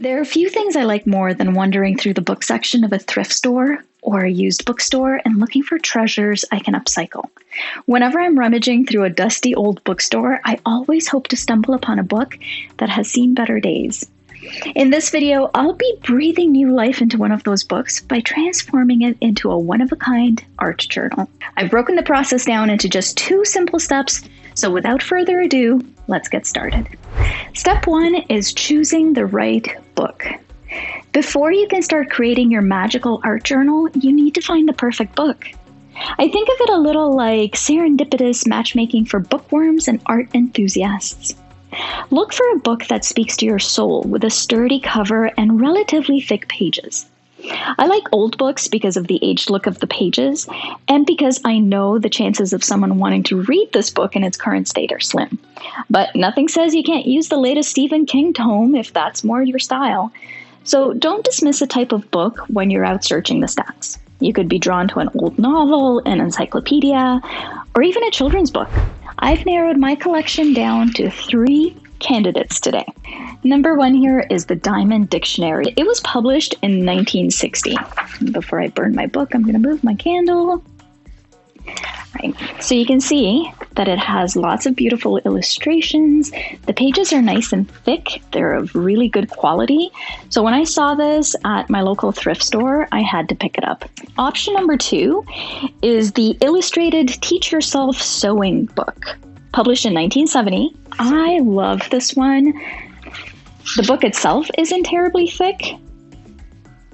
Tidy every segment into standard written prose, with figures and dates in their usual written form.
There are a few things I like more than wandering through the book section of a thrift store or a used bookstore and looking for treasures I can upcycle. Whenever I'm rummaging through a dusty old bookstore, I always hope to stumble upon a book that has seen better days. In this video, I'll be breathing new life into one of those books by transforming it into a one-of-a-kind art journal. I've broken the process down into just 2 simple steps, so without further ado, let's get started. Step 1 is choosing the right book. Before you can start creating your magical art journal, you need to find the perfect book. I think of it a little like serendipitous matchmaking for bookworms and art enthusiasts. Look for a book that speaks to your soul with a sturdy cover and relatively thick pages. I like old books because of the aged look of the pages and because I know the chances of someone wanting to read this book in its current state are slim. But nothing says you can't use the latest Stephen King tome if that's more your style. So don't dismiss a type of book when you're out searching the stacks. You could be drawn to an old novel, an encyclopedia, or even a children's book. I've narrowed my collection down to 3 candidates today. Number 1 here is the Diamond Dictionary. It was published in 1960. Before I burn my book, I'm going to move my candle. Right. So you can see that it has lots of beautiful illustrations. The pages are nice and thick. They're of really good quality. So when I saw this at my local thrift store, I had to pick it up. Option number 2 is the Illustrated Teach Yourself Sewing book, published in 1970. I love this one. The book itself isn't terribly thick,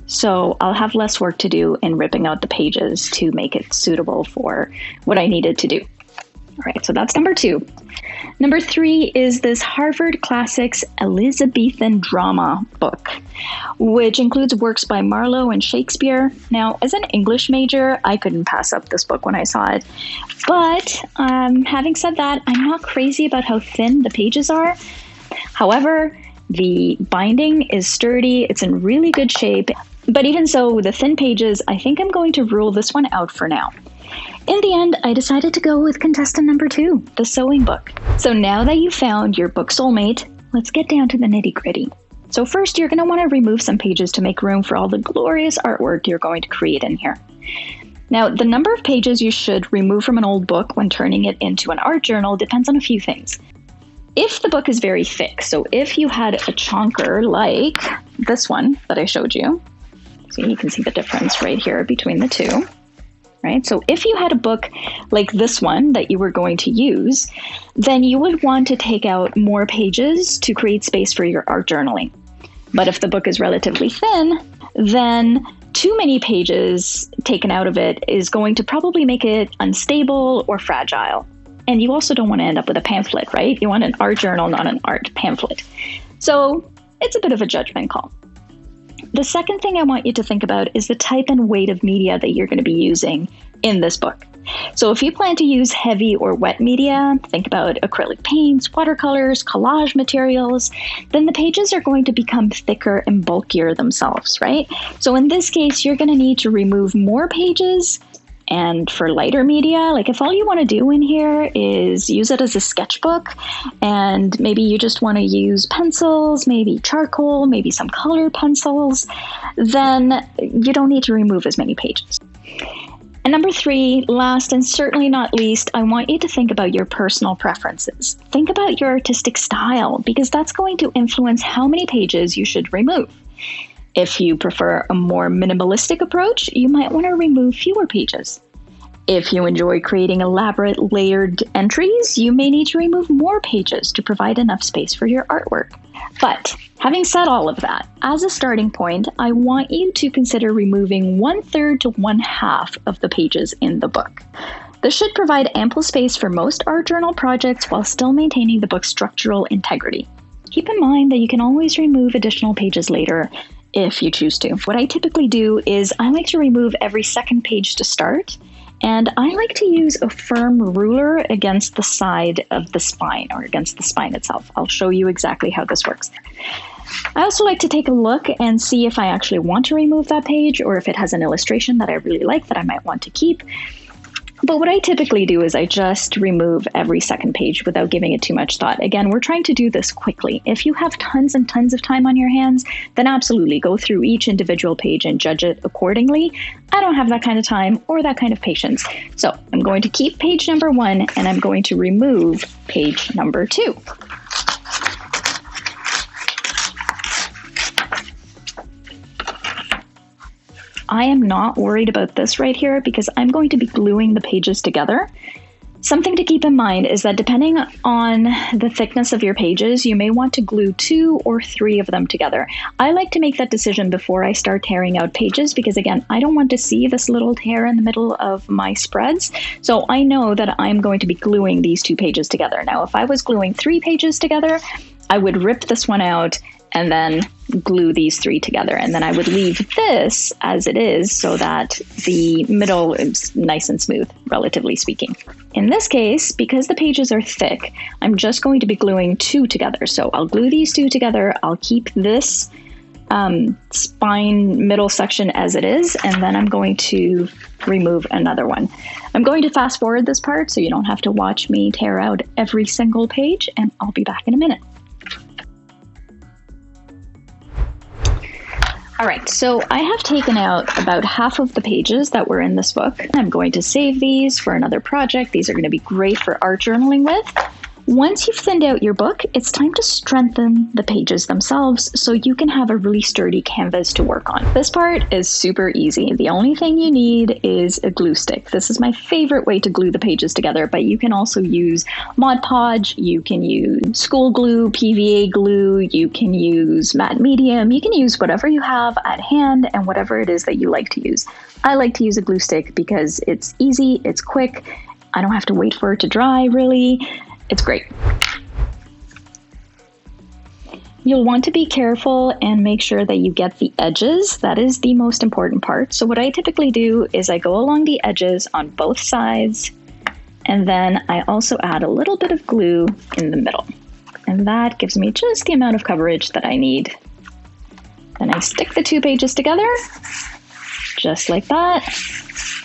so I'll have less work to do in ripping out the pages to make it suitable for what I needed to do. All right, so that's number 2. Number 3 is this Harvard Classics Elizabethan Drama book, which includes works by Marlowe and Shakespeare. Now, as an English major, I couldn't pass up this book when I saw it. But having said that, I'm not crazy about how thin the pages are. However, the binding is sturdy, it's in really good shape. But even so, with the thin pages, I think I'm going to rule this one out for now. In the end, I decided to go with contestant number 2, the sewing book. So now that you've found your book soulmate, let's get down to the nitty-gritty. So first, you're going to want to remove some pages to make room for all the glorious artwork you're going to create in here. Now, the number of pages you should remove from an old book when turning it into an art journal depends on a few things. If the book is very thick, so if you had a chonker like this one that I showed you, so you can see the difference right here between the 2. Right? So if you had a book like this one that you were going to use, then you would want to take out more pages to create space for your art journaling. But if the book is relatively thin, then too many pages taken out of it is going to probably make it unstable or fragile. And you also don't want to end up with a pamphlet, right? You want an art journal, not an art pamphlet. So it's a bit of a judgment call. The second thing I want you to think about is the type and weight of media that you're going to be using in this book. So if you plan to use heavy or wet media, think about acrylic paints, watercolors, collage materials, then the pages are going to become thicker and bulkier themselves, right? So in this case, you're going to need to remove more pages. And for lighter media, like if all you want to do in here is use it as a sketchbook and maybe you just want to use pencils, maybe charcoal, maybe some colored pencils, then you don't need to remove as many pages. And number 3, last and certainly not least, I want you to think about your personal preferences. Think about your artistic style because that's going to influence how many pages you should remove. If you prefer a more minimalistic approach, you might want to remove fewer pages. If you enjoy creating elaborate layered entries, you may need to remove more pages to provide enough space for your artwork. But having said all of that, as a starting point, I want you to consider removing 1/3 to 1/2 of the pages in the book. This should provide ample space for most art journal projects while still maintaining the book's structural integrity. Keep in mind that you can always remove additional pages later if you choose to. What I typically do is I like to remove every second page to start, and I like to use a firm ruler against the side of the spine or against the spine itself. I'll show you exactly how this works. I also like to take a look and see if I actually want to remove that page or if it has an illustration that I really like that I might want to keep. But what I typically do is I just remove every second page without giving it too much thought. Again, we're trying to do this quickly. If you have tons and tons of time on your hands, then absolutely go through each individual page and judge it accordingly. I don't have that kind of time or that kind of patience. So I'm going to keep page number 1 and I'm going to remove page number 2. I am not worried about this right here because I'm going to be gluing the pages together. Something to keep in mind is that depending on the thickness of your pages, you may want to glue 2 or 3 of them together. I like to make that decision before I start tearing out pages because, again, I don't want to see this little tear in the middle of my spreads. So I know that I'm going to be gluing these 2 pages together. Now, if I was gluing 3 pages together, I would rip this one out and then glue these 3 together. And then I would leave this as it is so that the middle is nice and smooth, relatively speaking. In this case, because the pages are thick, I'm just going to be gluing 2 together. So I'll glue these 2 together. I'll keep this spine middle section as it is, and then I'm going to remove another one. I'm going to fast forward this part so you don't have to watch me tear out every single page, and I'll be back in a minute. All right, so I have taken out about half of the pages that were in this book. I'm going to save these for another project. These are going to be great for art journaling with. Once you've thinned out your book, it's time to strengthen the pages themselves so you can have a really sturdy canvas to work on. This part is super easy. The only thing you need is a glue stick. This is my favorite way to glue the pages together, but you can also use Mod Podge, you can use school glue, PVA glue, you can use matte medium, you can use whatever you have at hand and whatever it is that you like to use. I like to use a glue stick because it's easy, it's quick, I don't have to wait for it to dry really. It's great. You'll want to be careful and make sure that you get the edges. That is the most important part. So what I typically do is I go along the edges on both sides, and then I also add a little bit of glue in the middle. And that gives me just the amount of coverage that I need. Then I stick the 2 pages together, just like that,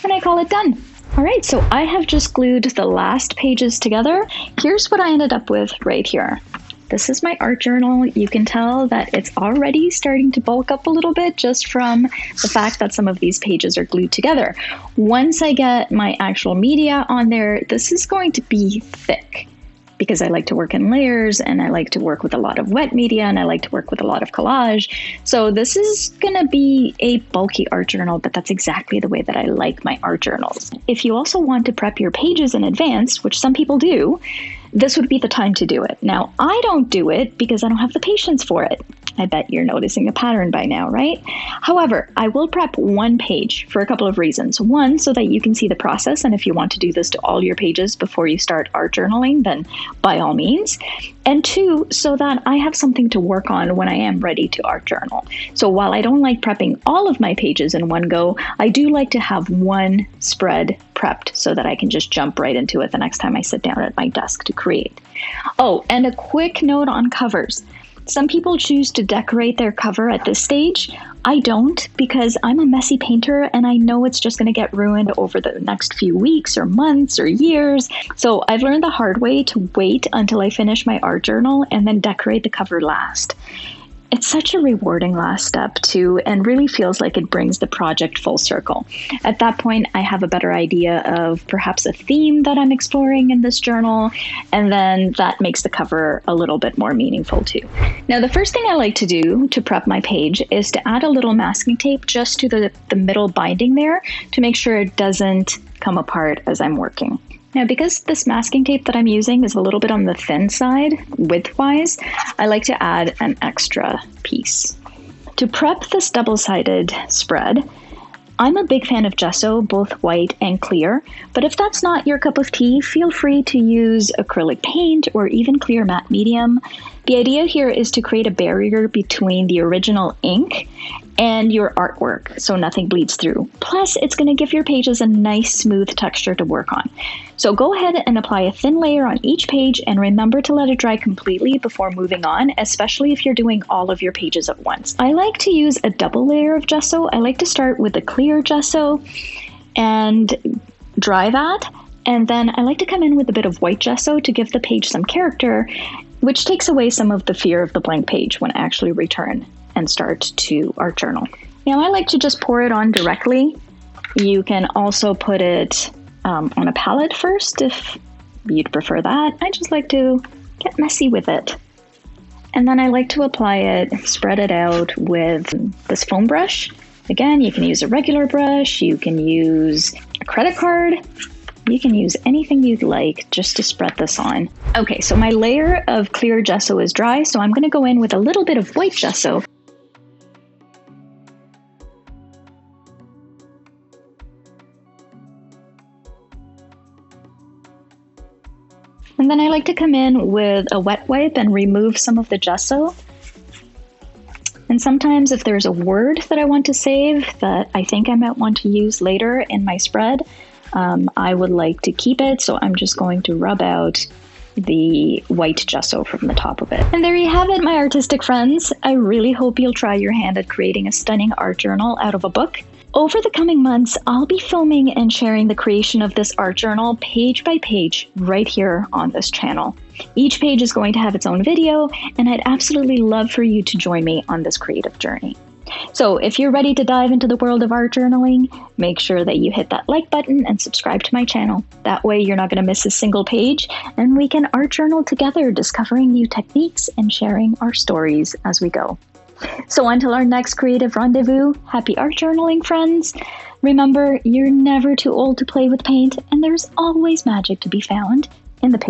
and I call it done. All right, so I have just glued the last pages together. Here's what I ended up with right here. This is my art journal. You can tell that it's already starting to bulk up a little bit just from the fact that some of these pages are glued together. Once I get my actual media on there, this is going to be thick because I like to work in layers and I like to work with a lot of wet media and I like to work with a lot of collage. So this is gonna be a bulky art journal, but that's exactly the way that I like my art journals. If you also want to prep your pages in advance, which some people do, this would be the time to do it. Now, I don't do it because I don't have the patience for it. I bet you're noticing a pattern by now, right? However, I will prep 1 page for a couple of reasons. 1, so that you can see the process, and if you want to do this to all your pages before you start art journaling, then by all means. And 2, so that I have something to work on when I am ready to art journal. So while I don't like prepping all of my pages in one go, I do like to have 1 spread prepped so that I can just jump right into it the next time I sit down at my desk to create. Oh, and a quick note on covers. Some people choose to decorate their cover at this stage. I don't, because I'm a messy painter and I know it's just going to get ruined over the next few weeks or months or years. So I've learned the hard way to wait until I finish my art journal and then decorate the cover last. It's such a rewarding last step too, and really feels like it brings the project full circle. At that point, I have a better idea of perhaps a theme that I'm exploring in this journal, and then that makes the cover a little bit more meaningful too. Now, the first thing I like to do to prep my page is to add a little masking tape just to the middle binding there to make sure it doesn't come apart as I'm working. Now, because this masking tape that I'm using is a little bit on the thin side, width-wise, I like to add an extra piece. To prep this double-sided spread, I'm a big fan of gesso, both white and clear, but if that's not your cup of tea, feel free to use acrylic paint or even clear matte medium. The idea here is to create a barrier between the original ink and your artwork so nothing bleeds through. Plus, it's going to give your pages a nice smooth texture to work on. So go ahead and apply a thin layer on each page and remember to let it dry completely before moving on, especially if you're doing all of your pages at once. I like to use a double layer of gesso. I like to start with a clear gesso and dry that, and then I like to come in with a bit of white gesso to give the page some character, which takes away some of the fear of the blank page when I actually return and start to art journal. Now I like to just pour it on directly. You can also put it on a palette first if you'd prefer that. I just like to get messy with it. And then I like to apply it, spread it out with this foam brush. Again, you can use a regular brush, you can use a credit card, you can use anything you'd like just to spread this on. Okay, so my layer of clear gesso is dry, so I'm going to go in with a little bit of white gesso. And then I like to come in with a wet wipe and remove some of the gesso. And sometimes if there's a word that I want to save that I think I might want to use later in my spread, I would like to keep it. So I'm just going to rub out the white gesso from the top of it. And there you have it, my artistic friends. I really hope you'll try your hand at creating a stunning art journal out of a book. Over the coming months, I'll be filming and sharing the creation of this art journal page by page right here on this channel. Each page is going to have its own video, and I'd absolutely love for you to join me on this creative journey. So if you're ready to dive into the world of art journaling, make sure that you hit that like button and subscribe to my channel. That way you're not going to miss a single page, and we can art journal together, discovering new techniques and sharing our stories as we go. So until our next creative rendezvous, happy art journaling, friends. Remember, you're never too old to play with paint, and there's always magic to be found in the paper.